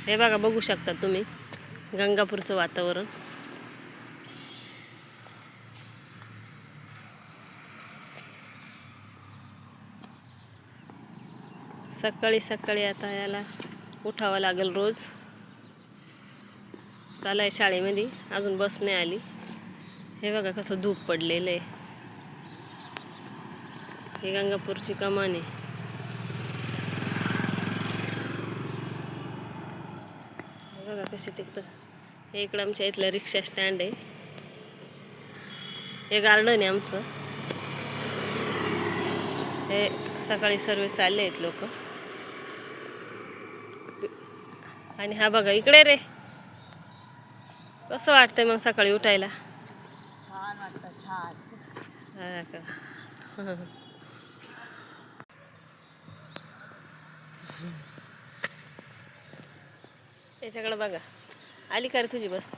हे बघा, बघू शकता तुम्ही गंगापूरचं वातावरण. सकाळी सकाळी आता याला उठावं लागेल रोज. चालाय शाळेमध्ये, अजून बस नाही आली. हे बघा कसं धूप पडलेलं आहे. ही गंगापूरची कमान आहे. बघा कशी तिकडं. हे इकडं आमच्या इथलं रिक्षा स्टँड आहे. हे गार्डन आहे आमचं. हे सकाळी सर्व चालले आहेत लोक. आणि हा बघा इकडे रे, कसं वाटतंय मग सकाळी उठायला? छान वाटतं, छान. हा का? याच्याकडे बघा, आली का रे तुझी बस?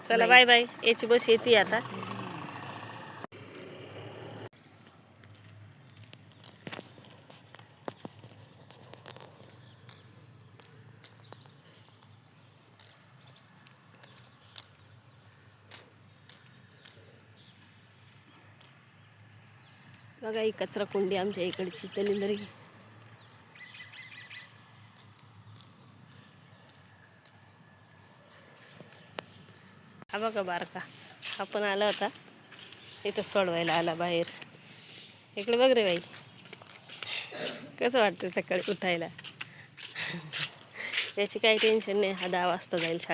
चला बाय बाय. याची बस येते आता. बघा ही कचरा कुंडी आमच्या इकडची तलिंदरी. हा बघा बारका, आपण आला होता इथं सोडवायला, आला बाहेर. इकडे बघ रे बाई, कसं वाटतं सकाळी उठायला. याची काही टेन्शन नाही. हा 10 वाजता जाईल शाळेत.